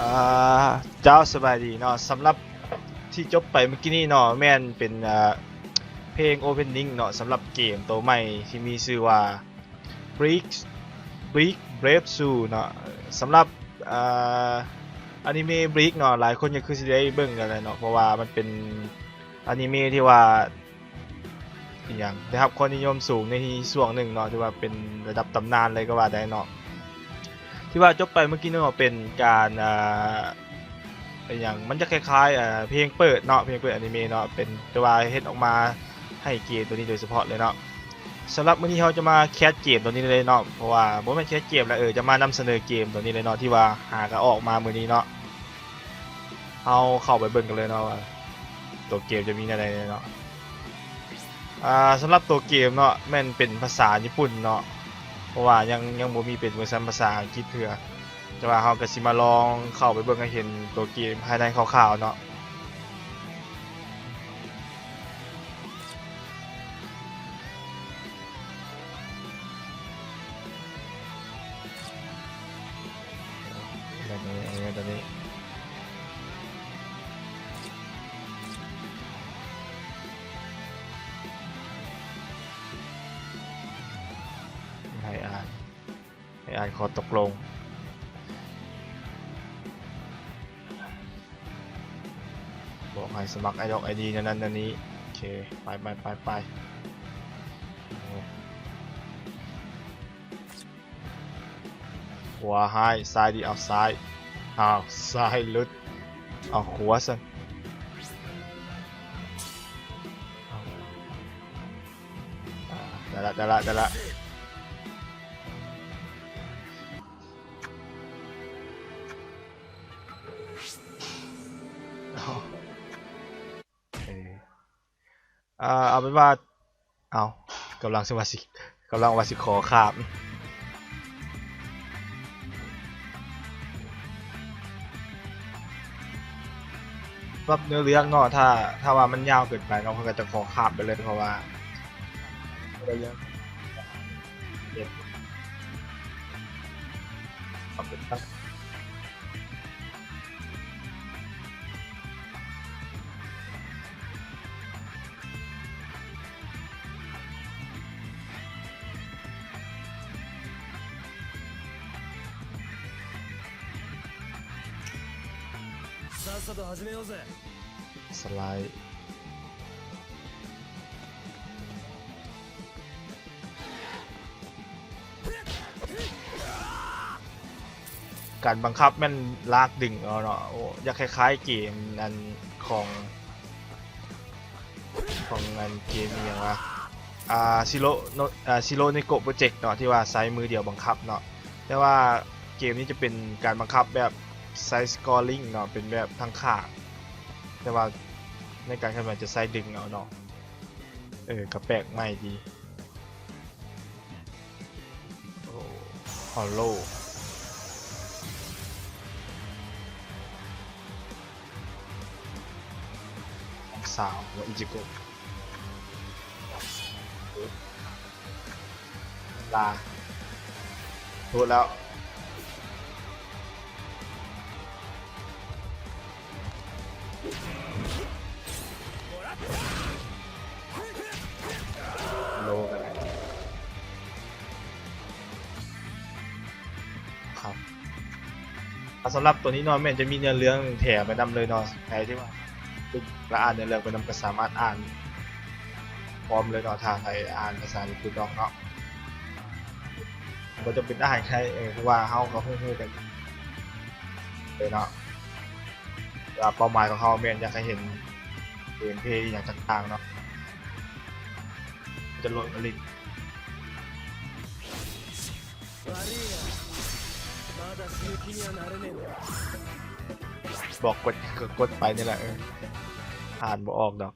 อ่เจ้าสบายดีเนาะสำหรับที่จบไปเมื่อกี้นี้เนาะแม่นเป็นเพลง Opening เนาะสำหรับเกมตัวใหม่ที่มีชื่อว่า Brick Brick Brave Zoo เนาะสำหรับอ่าอนิเมะ Brick เนาะหลายคนก็คือสิได้เบิ่งกันเลยเนาะเพราะว่ามันเป็นอนิเมะที่ว่าอหย่างได้รับความนิยมสูงในช่วงหนึ่งเนาะที่ว่าเป็นระดับตำนานเลยก็ว่าได้เนาะที่ว่าจบไปเมื่อกี้เนาะเป็นการอย่างมันจะคล้ายๆเพลงเปิดเนาะเพลงเปิดอนิเมะเนาะเป็นแต่ว่าเฮ็ดออกมาให้เกมตัวนี้โดยเฉพาะเลยเนาะสำหรับมื้อนี้เราจะมาแคสเกมตัวนี้เลยเนาะเพราะว่าบ่แม่นแคสเกมแล้วจะมานำเสนอเกมตัวนี้เลยเนาะที่ว่าหาก็ออกมามื้อนี้เนาะเอาเข้าไปเบิ่งกันเลยเนาะว่าตัวเกมจะมีอะไรเนาะสำหรับตัวเกมเนาะแม่นเป็นภาษาญี่ปุ่นเนาะเพราะว่ายังบ่มีเป็นเวอร์ชันภาษาอังกฤษเทื่อแต่ว่าเราก็สิมาลองเข้าไปเบิ่งให้เห็นตัวเกมภายในคร่าวๆเนาะตัวนี้ให้อ่านขอตกลงบอกให้สมัครไอดีนั้นนี้โอเคไปขวาให้ซ้ายดีเอาซ้ายซ้ายลุดเอาขวาสิได้ละเอาเป็นว่าเอากำลังว่าสิขอขาบรับเนื้อเรื่องเนาะถ้าว่ามันยาวเกินไปเนาะเขาก็จะขอขาบไปเลยเพราะว่าเรื่องเด็ดเอาเป็นตั้งสไลด์การบังคับแม่นลากดึงเนาะอยากคล้ายๆเกมนั้นของงานเกมอย่างว่าซิโร่ในโกโปรเจกต์เนาะที่ว่าใช้มือเดียวบังคับเนาะแต่ว่าเกมนี้จะเป็นการบังคับแบบไซส์สกอร์ลิงเนาะเป็นแบบทางข้างแต่ว่าในการแข่งขันจะใช้ดึงเอาเนาะกระแปลกใหม่ดีฮอลโลสาวอิจิโกะลาพูดแล้วโลกันครับสำหรับตัวนี้เนาะแม่นจะมีเนื้อเรื่องแถมไปนำเลยเนาะใครที่ว่าและอ่านเนื้อเรื่องไปนำก็สามารถอ่านพร้อมเลยเนาะทางใครอ่านภาษาญี่ปุ่นเนาะก็จะเป็นอ่านใครเพราะว่าเขาฮู้กันเลยเนาะเป้าหมายของเขาแม่นอยากให้เห็นเกมเพลย์อย่างต่างๆเนาะจะลดผลิตบอกกดไปนี่แหละอ่านบ่ออกดอก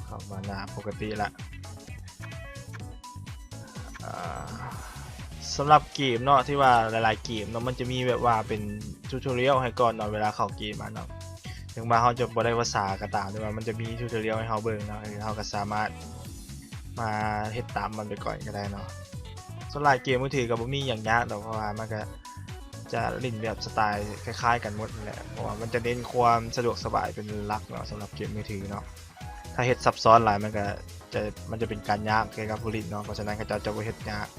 เข้ามาหน้าปกติละ สำหรับเกมเนาะที่ว่าหลายๆเกมเนาะมันจะมีแบบว่าเป็นทูตอเรียลให้ก่อนเนาะเวลาเข้าเกมมาเนาะถึงมาเขาจะบ่ได้ภาษาก็ตามแต่ว่ามันจะมีทูตอเรียลให้เขาเบิ่งเนาะเขาก็สามารถมาเฮ็ดตามมันไปก่อนก็ได้เนาะส่วนหลายเกมมือถือก็บ่มีอย่างยากหรอกเพราะว่ามันก็จะเล่นแบบสไตล์คล้ายๆกันหมดนั่นแหละเพราะว่ามันจะเน้นความสะดวกสบายเป็นหลักเนาะสำหรับเกมมือถือเนาะถ้าเฮ็ดซับซ้อนหลายมันจะเป็นการยากเกี่ยวกับผู้เล่นเนาะเพราะฉะนั้นก็จะบ่เฮ็ดยาก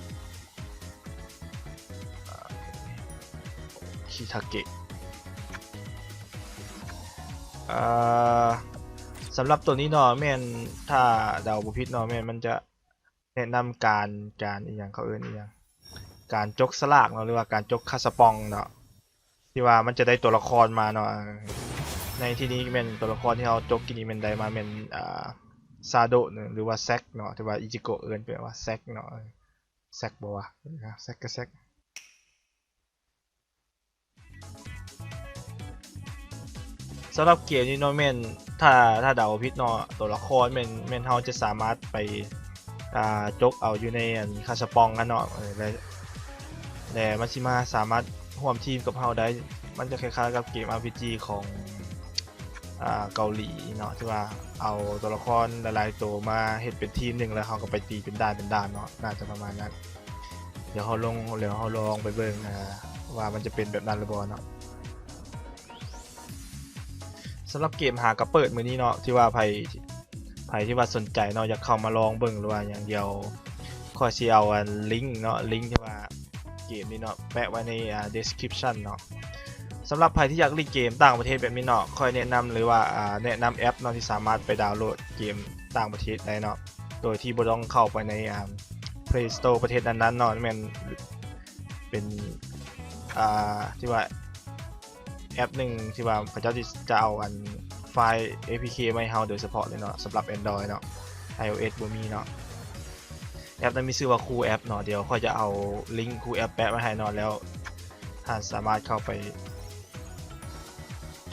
คิทาเกะสำหรับตัวนี้เนาะแม่นถ้าเดาบ่ผิดเนาะแม่นมันจะแนะนำการอีหยังเขาเอิ้นอีหยังการจกสลากเนาะหรือว่าการจกคาสปองเนาะที่ว่ามันจะได้ตัวละครมาเนาะในที่นี้แม่นตัวละครที่เราจกกินนี่แม่นได้มาแม่นซาโดะหรือว่าแซกเนาะที่ว่าอิจิโกะเอิ้นเป็นว่าแซกเนาะแซกบ่วะแซกก็แซกสำหรับเกมนี้เนาะแม่นถ้าเดาผิดเนาะตัวละครแม่นเราจะสามารถไปจกเอาอยู่ในคาสปองกันเนาะแต่มันสิมาสามารถร่วมทีมกับเราได้มันจะคล้ายๆกับเกม RPG ของเกาหลีเนาะที่ว่าเอาตัวละครหลายๆตัวมาเฮ็ดเป็นทีมหนึ่งแล้วเขาก็ไปตีเป็นด้านเนาะน่าจะประมาณนั้นเดี๋ยวเขาลองไปเบิ่งว่ามันจะเป็นแบบนั้นหรือบ่เนาะสำหรับเกมหากระเปิดมื้อนี้เนาะที่ว่าไผที่ว่าสนใจเนาะอยากเข้ามาลองเบิ่งหรือว่าอย่างเดียวขอสิเอาลิงก์เนาะลิงก์ที่ว่าเกมนี้เนาะแปะไว้ในdescription เนาะสำหรับใครที่อยากเล่นเกมต่างประเทศแบบนี้เนาะคอยแนะนำหรือว่าแนะนำแอปเนาะที่สามารถไปดาวน์โหลดเกมต่างประเทศได้เนาะโดยที่บ่ต้องเข้าไปในPlay Store ประเทศนั้นๆเนาะแม่นเป็นที่ว่าแอปหนึ่งที่ว่าเขาจะเอาไฟล์ APK มาให้เฮาโดยเฉพาะเลยเนาะสำหรับ Android เนาะ iOS บ่มีเนาะแอปนั้นมีชื่อว่าคูแอปเนาะเดี๋ยวค่อยจะเอาลิงก์คูแอปแปะไว้ให้เนาะแล้วท่านสามารถเข้าไป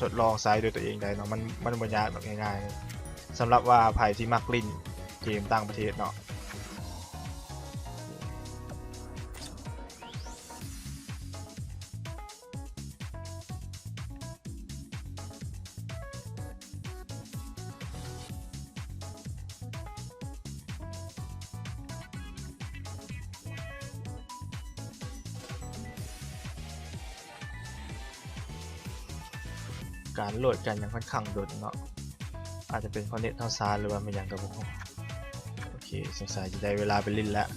ทดลองใช้ด้วยตัวเองได้เนาะมันบ่ยากแบบง่ายๆสำหรับว่าใครที่มักเล่นเกมต่างประเทศเนาะการโหลดกันยังค่อนข้างโดดเนาะอาจจะเป็นคอนเน็ตเท่าซาหรือว่าไม่อย่างกับผมโอเคสงสัยจะได้เวลาไปเล่นแล้ว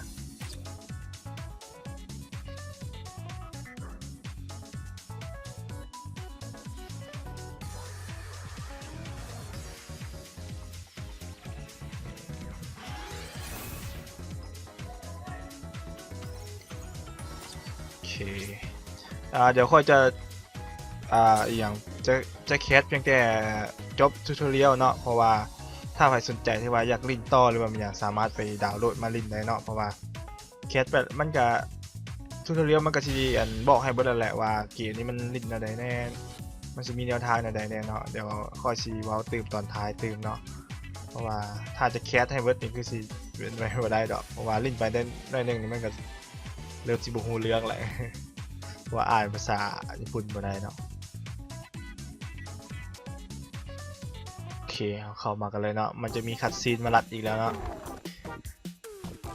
โอเคเดี๋ยวค่อยจะอย่างจะแคสเพียงแต่จบทูตอเรียลเนาะเพราะว่าถ้าใครสนใจที่ว่าอยากเล่นต่อหรือว่าอยากสามารถไปดาวน์โหลดมาเล่นได้เนาะเพราะว่าแคสแบบมันก็ทูตอเรียลมันก็สิบอกให้เบิดแล้วแหละว่าเกมนี้มันเล่นอะไรแน่มันจะมีแนวทางอะไรแน่เนาะเดี๋ยวค่อยสิเว้าตื่มตอนท้ายตื่มเนาะเพราะว่าถ้าจะแคสให้เบิดนี่คือสิเป็นไปบ่ได้ดอกเพราะว่าเล่นไปได้หน่อยนึงนี่มันก็เริ่มสิบ่ฮู้เรื่องแหละว่าอ่านภาษาญี่ปุ่นบ่ได้เนาะโอเคเข้ามากันเลยเนาะมันจะมีคัดซีนมาลัดอีกแล้วเนาะ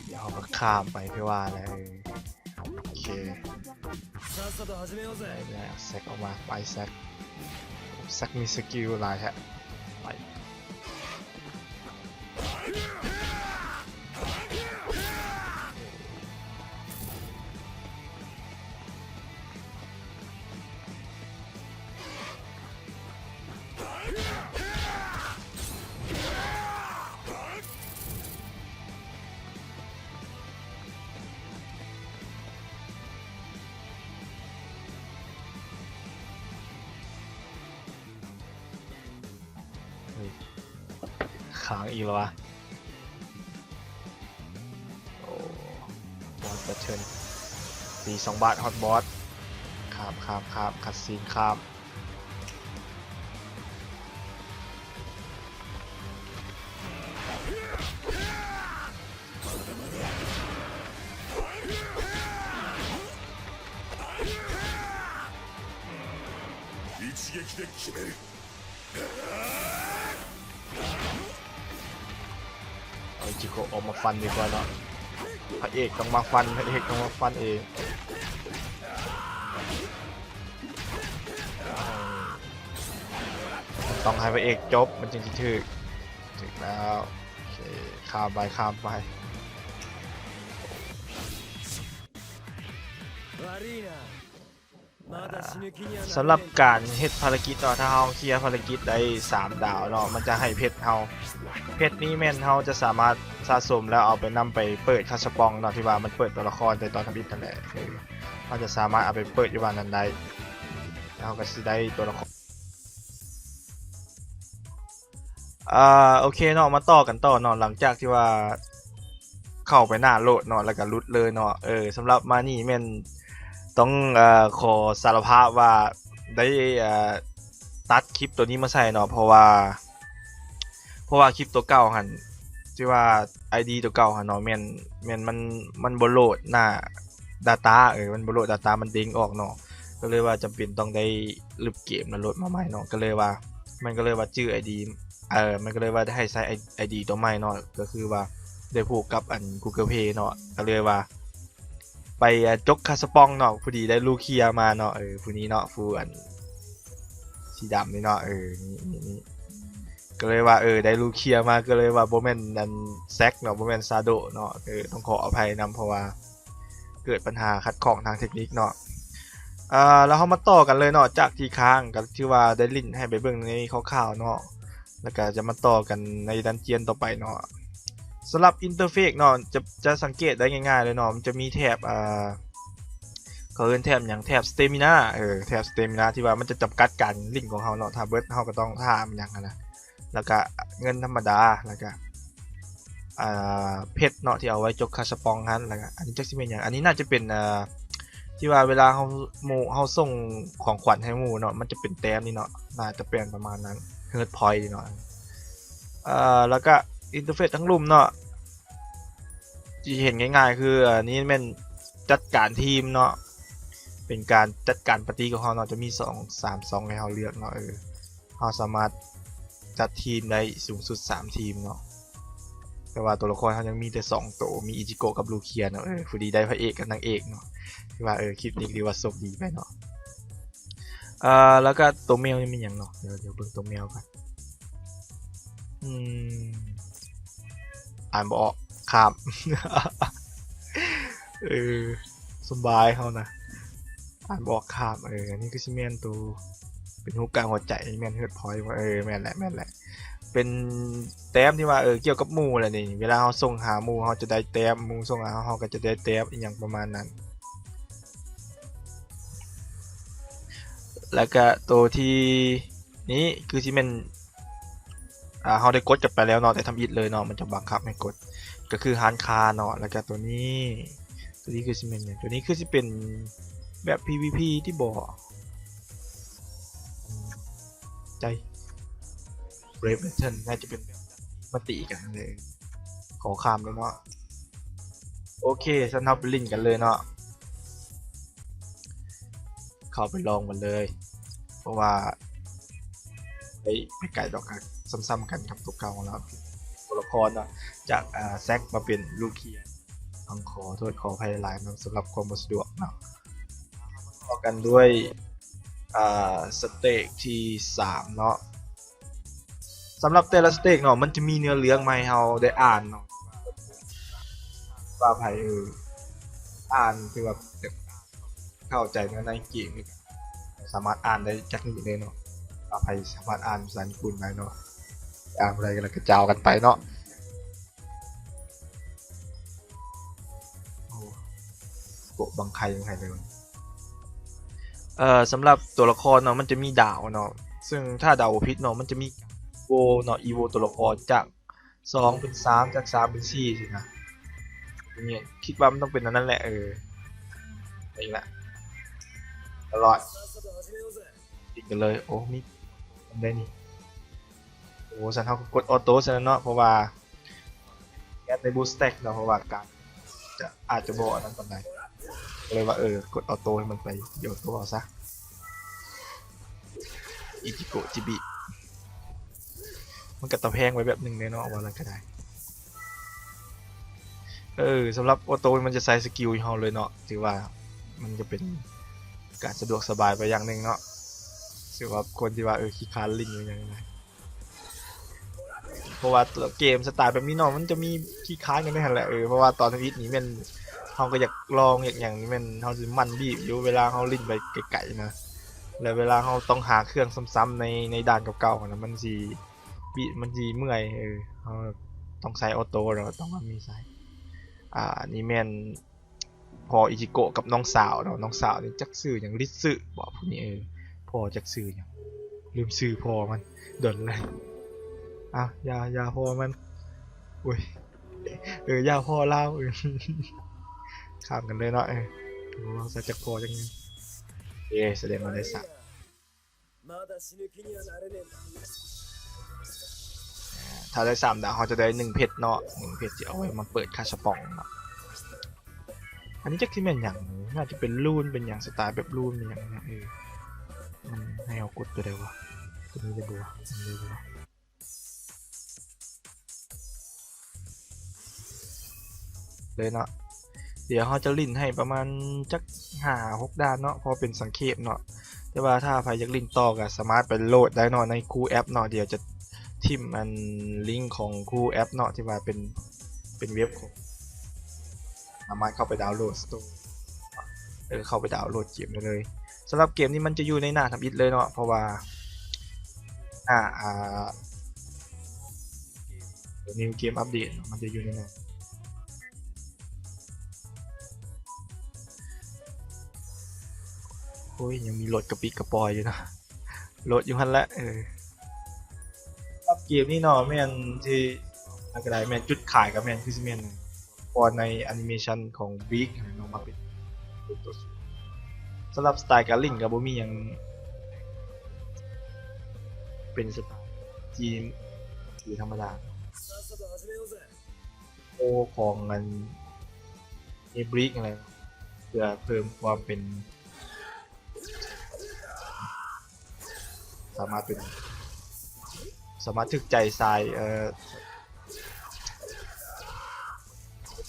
เดี๋ยวเราก็ข้ามไปเพื่อว่าอะไรโอเคได้แซกออกมาไปแซกมีสกิลหลายแฮะไปค้างอีกแล้ววะโอ้บอสแบทเทิลตี2 บาทฮอตบอสข้ามคัดซีนข้าม เอาจิโกะออกมาฟันดีกว่าเนาะพระเอกต้องมาฟันพระเอกต้องมาฟันเองต้องให้พระเอกจบมันจึงจะถึงแล้วโอเคข้ามไปสำหรับการเฮ็ดภารกิจเนาะถ้าเฮาเคลียร์ภารกิจได้3ดาวเนาะมันจะให้เพชรเฮาเพชรนี้แม่นเฮาจะสามารถสะสมแล้วเอาไปนำไปเปิดคาสปองเนาะที่ว่ามันเปิดตัวละครในตอนทำอิฐนั่นแหละเราจะสามารถเอาไปเปิดอยู่วันนั้นได้แล้วก็สิได้ตัวละครโอเคเนาะมาต่อกันต่อเนาะหลังจากที่ว่าเข้าไปหน้าโหลดเนาะแล้วก็รุดเลยเนาะสำหรับมานี่แม่นต้องขอสารภาพว่าได้ตัดคลิปตัวนี้มาใส่เนาะเพราะว่าคลิปตัวเก่าหันที่ว่า ID ตัวเก่าหันเนาะแม่นมันบ่โหลดหน้า Data มันบ่โหลด Data มันเด้งออกเนาะก็เลยว่าจำเป็นต้องได้ลบเกมแล้วโหลดมาใหม่เนาะก็เลยว่าชื่อ ID มันก็เลยว่าได้ให้ใช้ ID ตัวใหม่เนาะก็คือว่าได้ผูกกับอัน Google Play เนาะก็เลยว่าไปจกคาสปองเนาะพอดีได้ลูเคียมาเนาะผู้นี้เนาะผู้อันสีดำนี่เนาะนี่ก็เลยว่าได้ลูเคียมาก็เลยว่าโบแมนนันแซกเนาะโบแมนซาโดเนาะต้องขออภัยนำเพราะว่าเกิดปัญหาขัดข้องทางเทคนิคเนาะแล้วเขามาต่อกันเลยเนาะจากที่ค้างกับที่ว่าได้ลิงก์ให้ไปเบิ่งในข่าวๆเนาะแล้วก็จะมาต่อกันในดันเจียนต่อไปเนาะสำหรับอินเทอร์เฟซเนาะจะสังเกตได้ง่ายๆเลยเนาะมันจะมีแถบเขาเรียกแถบอย่างแถบสเตมินาแถบสเตมินาที่ว่ามันจะจำกัดการลิงก์ของเขาเนาะถ้าเบิร์ดเขาก็ต้องทำอย่างนั้นนะแล้วก็เงินธรรมดาแล้วก็เพชรเนาะที่เอาไว้จกคาสปองนั้นแล้วก็อันนี้จักสิเป็นอย่างอันนี้น่าจะเป็นที่ว่าเวลาเขาส่งของขวัญให้หมู่เนาะมันจะเป็นแต้มนี่เนาะน่าจะเป็นประมาณนั้นเฮิร์ทพอยต์เนาะแล้วก็อินเทอร์เฟซทั้งรูปเนาะที่เห็นง่ายๆคืออันนี้เป็นจัดการทีมเนาะเป็นการจัดการปฏิกับเขาเนาะจะมี2 ให้เราเลือกเนาะเราสามารถจัดทีมได้สูงสุด3ทีมเนาะแต่ว่าตัวละครเขายังมีแต่2ตัวมีอิจิโกะกับลูเคียเนาะผู้ดีได้พระเอกกับนางเอกเนาะที่ว่าคลิปนี้ดีว่าโชคดีไปเนาะแล้วก็ตัวแมวนี่มีอย่างเนาะเดี๋ยวเบิ่งตัวแมวกันอ่านบ่ออกข้ามสบายเขานะอ่านบอกข้ามอันนี้คือชิเมนตัวเป็นฮุกกลางหัวใจแมนเฮิร์ทพอยต์ว่าแมนแหละเป็นแต้มที่ว่าเกี่ยวกับหมู่แหละนี่เวลาเขาส่งหาหมู่เขาจะได้แต้มหมู่ส่งหาเขาก็จะได้แต้มอย่างประมาณนั้นแล้วก็ตัวที่นี้คือชิเมนเขาได้กดกลับไปแล้วเนาะแต่ทำอิดเลยเนาะมันจะบังคับให้กดก็คือฮานคาเนาะแล้วก็ตัวนี้คือชิเมนเนี่ยตัวนี้คือจะเป็นแบบ PVP ที่บอกใจ Brave Battle น่าจะเป็นมาตีกันเลยขอข้ามเลยเนาะโอเคสันทับลิงกันเลยเนาะเข้าไปลองมันเลยเพราะว่าไม่ไกลดอกกันซ้ำๆกันกับตัวเก่าแล้วตัวละครเนาะจากแซกมาเป็นลูเคียต้องขอโทษขออภัยหลายๆสำหรับความบ่สะดวกเนาะต่อกันด้วยสเต็กที่3เนาะสำหรับแต่ละสเต็กเนาะมันจะมีเนื้อเรื่องมาให้เราได้อ่านเนาะว่าไผอ่านคือแบบเข้าใจในเกมสามารถอ่านได้จากนี้เลยเนาะว่าไผสามารถอ่านภาษาญี่ปุ่นได้เนาะอ่านอะไรกันแล้วก็เจ้ากันไปเนาะโกะบังไคเลยสำหรับตัวละครเนาะมันจะมีดาวเนาะซึ่งถ้าดาวพิษเนาะมันจะมีโวเนาะอีโวตัวละครจาก2เป็น3จาก3เป็น4สินะเนี่ยคิดว่ามันต้องเป็นนั่นแหละนี่แหละตลอดอีกกันเลยโอ้มีได้นี่โอ้สันเขากดออโต้ซะเนาะเพราะว่าแอดในบูสต์แต็กเนาะเพราะว่าการจะอาจจะบอกนั้นตอนไหนเลยว่ากดออโต้ให้มันไปโยนตัวเอาซะ อิจิโกะจิบิมันก็ตะแพงไว้แบบหนึ่งเนาะว่าอะไรก็ได้สำหรับออโต้มันจะใส่สกิลให้เราเลยเนาะถือว่ามันจะเป็นการสะดวกสบายไปอย่างหนึ่งเนาะถือว่าคนที่ว่าขี้คร้านลิงอยู่อย่างไรเพราะว่าเกมสไตล์แบบนี้เนาะมันจะมีขี้คร้านกันด้วยกันแหละเพราะว่าตอนนี้นี่มันเราก็อยากลองอย่างนี้มันเราจะมันบีบอยู่เวลาเราลิงไปไกลๆนะแล้วเวลาเราต้องหาเครื่องซ้ำๆในด่านเก่าๆนะมันสีมันสีเมื่อยเราต้องใส่ออโต้เราต้องมีใส่นี่แม่นพออิจิโกะกับน้องสาวเนาะน้องสาวนี่จักซื่ออย่างริสึบอกพวกนี้พ่อจักซื่ออย่างลืมชื่อพ่อมันเดินเลยยาพ่อมันอุ้ยยาพ่อเล่าข้ามกันเลยเนาะลองใส่จักพ่อจังนี้แสดงมาได้สักถ้าได้3 ดาวเขาจะได้1 เพชรเนาะ1 เพชรจะเอาไว้มาเปิดคาชปองเนาะอันนี้จักที่แม่นอย่างน่าจะเป็นรูนเป็นอย่างสไตล์แบบรูนเป็นอย่างนี้มันให้เอากดตัวเดียววะตัวนี้เลยบัวเลยเนาะเดี๋ยวเขาจะลิ้นให้ประมาณจัก5-6 ด้านเนาะพอเป็นสังเกตเนาะแต่ว่าถ้าใครอยากลิ้นต่อก็สามารถไปโหลดได้เนาะในคูแอปเนาะเดี๋ยวจะทิมอันลิงก์ของคูแอปเนาะที่ว่าเป็นเว็บของสามารถเข้าไปดาวน์โหลดสโตร์เข้าไปดาวน์โหลดเกมได้เลยสำหรับเกมนี้มันจะอยู่ในหน้าทำอิฐเลยเนาะเพราะว่านิวเกมอัปเดตมันจะอยู่ในนั้นโอ้ยยังมีโหลดกระปิกระปอยอยู่นะโหลดอยู่ฮันละรับเกมนี้เนาะแม่นที่อะไรแม่นจุดขายกับแม่นคือสิแม่นพอในแอนิเมชันของบิ๊กเนาะมาเป็นตัวสำหรับสไตล์การลิงกับบ่มียังเป็นสไตล์จีนคือธรรมดาโอของมันบริกอะไรเพื่อเพิ่มความเป็นสามารถถึกใจสาย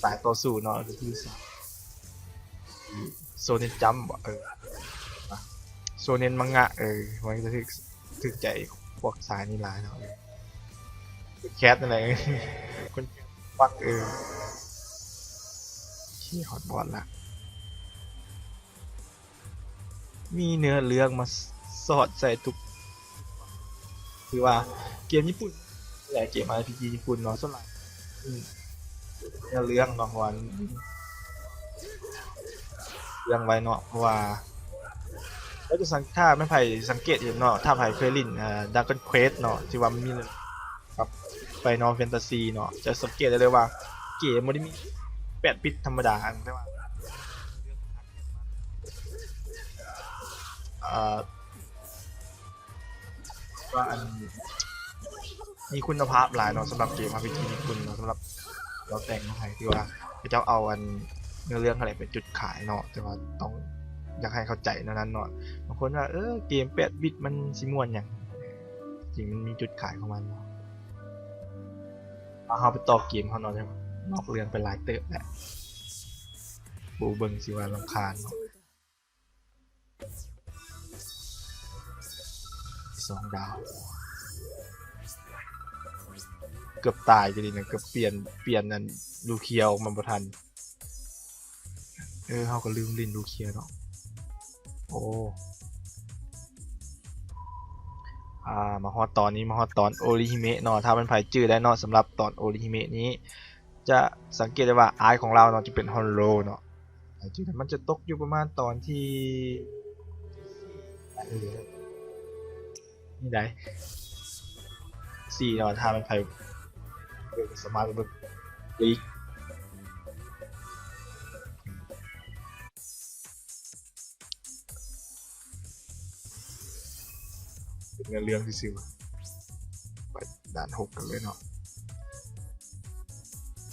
สายต่อสู้เนาะคือโซเนนจัมป์โซเนนมังงะมันจะถึกใจพวกสายนี่หลายเนาะแคทอะไรคนปักขี้ฮอตบอลละมีเนื้อเรื่องมาสอดใส่ทุกคือว่าเกมญี่ปุ่นหลายเกม RPG ญี่ปุ่นเนาะส่วนใหญ่เนื้อเรื่องเนาะวันเรื่องไว้เนาะเพราะว่าแล้วจะถ้าไม่ไผ่สังเกตเห็นเนาะถ้าไผ่เคยเล่นดักเกิลเควสเนาะที่ว่ามันมีครับไฟนอลแฟนตาซีเนาะจะสังเกตได้เลยว่าเกมมันมี8 บิตธรรมดาใช่ไหมว่าอันมีคุณภาพหลายเนาะสำหรับเกม RPG ญี่ปุ่นเนาะสำหรับเราแต่งมาให้ที่ว่าเจ้าเอาอันเนื้อเรื่องอะไรเป็นจุดขายเนาะแต่ว่าต้องอยากให้เข้าใจนั้นเนาะบางคนว่าเกม8 บิตมันสิม่วนอย่างจริงมันมีจุดขายของมันเนาะเอาไปต่อเกมเขาเนาะใช่ไหมนอกเรื่องไปหลายเติบแหละบูเบิงสิว่าลำคาญเนาะ2 ดาวเกือบตายจะดีนะเกือบเปลี่ยนนั่นลูเคียวมันบ่ทันเขาก็ลืมลินลูเคียเนาะโอ้มาฮอตตอนนี้มาฮอตตอนโอริฮิเมะเนาะถ้าเป็นไผจื้อได้เนาะสำหรับตอนโอริฮิเมะนี้จะสังเกตได้ว่าอายของเราเนาะจะเป็นฮอนโรเนาะจื้อมันจะตกอยู่ประมาณตอนที่นี่ได้4เนาะถ้าเป็นไผสมาร์ทเบิร์ลีกเป็นเรื่องที่ซิวไปด่าน6กันเลยเนาะ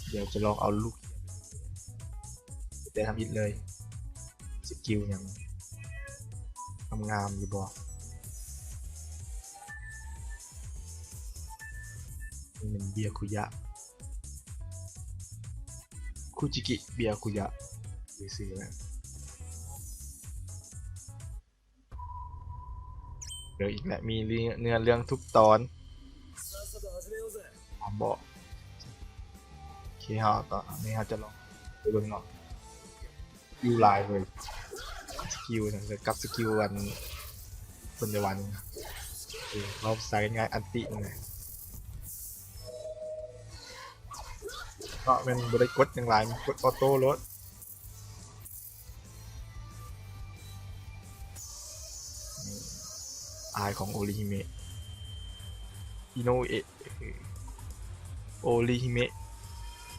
เดี๋ยวจะลองเอาลูกแต่ทำอิดเลยสกิลอย่างงามอยู่บ่ นี่เป็นเบียคุยะคุจิกิเบียคุยะซื้อนะเดี๋ยวอีกแหละมีเนื้อเรื่องทุกตอนบอกโอเคฮะต่อนี่ฮะจะลองไปเบิ่งเนาะยูไลน์เลยสกิลนะกับสกิลวันปัจจุบันเราใส่ง่ายอันติไงก็เป็นบริกดอย่างไรกดออโต้รถอายของโอริฮิเมะอิโนเอะโอริฮิเมะ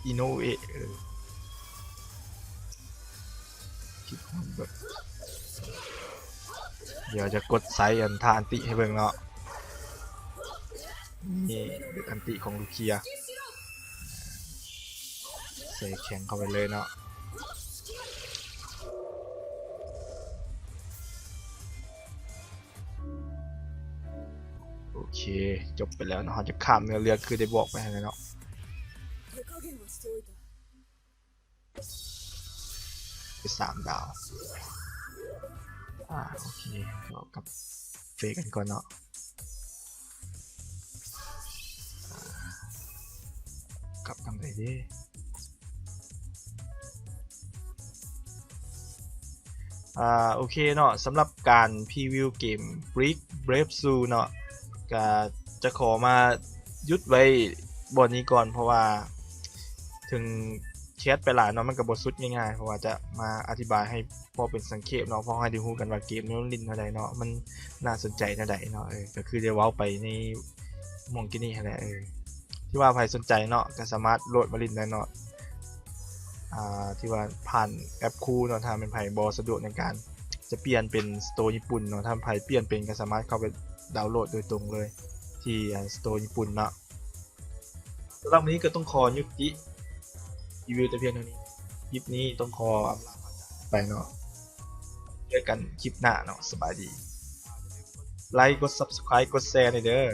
อิโนเอะคิดแบบเดี๋ยวจะกดไซส์อันท่าอันติให้เบิ่งเนาะนี่อันติของลูเคียใส่แข็งเข้าไปเลยเนาะโอเคจบไปแล้วเนาะจะข้ามเนื้อเรื่องคือได้บอกไปแล้วเนาะไป3 ดาวโอเคเรากับเฟกันก่อนเนาะกลับทางไหนดิโอเคเนาะสำหรับการพรีวิวเกม Brick Brave Zoo เนาะก็จะขอมายุดไว้บนนี้ก่อนเพราะว่าถึงแคสไปหลายเนาะมันกับบทสุดง่ายๆเพราะว่าจะมาอธิบายให้พอเป็นสังเกตเนาะพอให้ได้รู้กันว่าเกมนี้มันลิ้นเท่าใดเนาะมันน่าสนใจเท่าใดเนาะก็คือได้เว้าไปในมองกินี่แหละที่ว่าใครสนใจเนาะก็สามารถโหลดมาลิ้นได้เนาะที่ว่าผ่านแอปคู่เนาะถ้าเป็นไผ่บอสะดวกในการจะเปลี่ยนเป็นสโตร์ญี่ปุ่นเนาะถ้าไผ่เปลี่ยนเป็นก็สามารถเข้าไปดาวน์โหลดโดยตรงเลยที่สโตร์ญี่ปุ่นเนาะสำหรับวันนี้ก็ต้องขอยุติรีวิวแต่เพียงเท่านี้คลิปนี้ต้องขอไปเนาะเจอกันคลิปหน้าเนาะสบายดีไลค์กด subscribe กดแชร์หน่อยเด้อ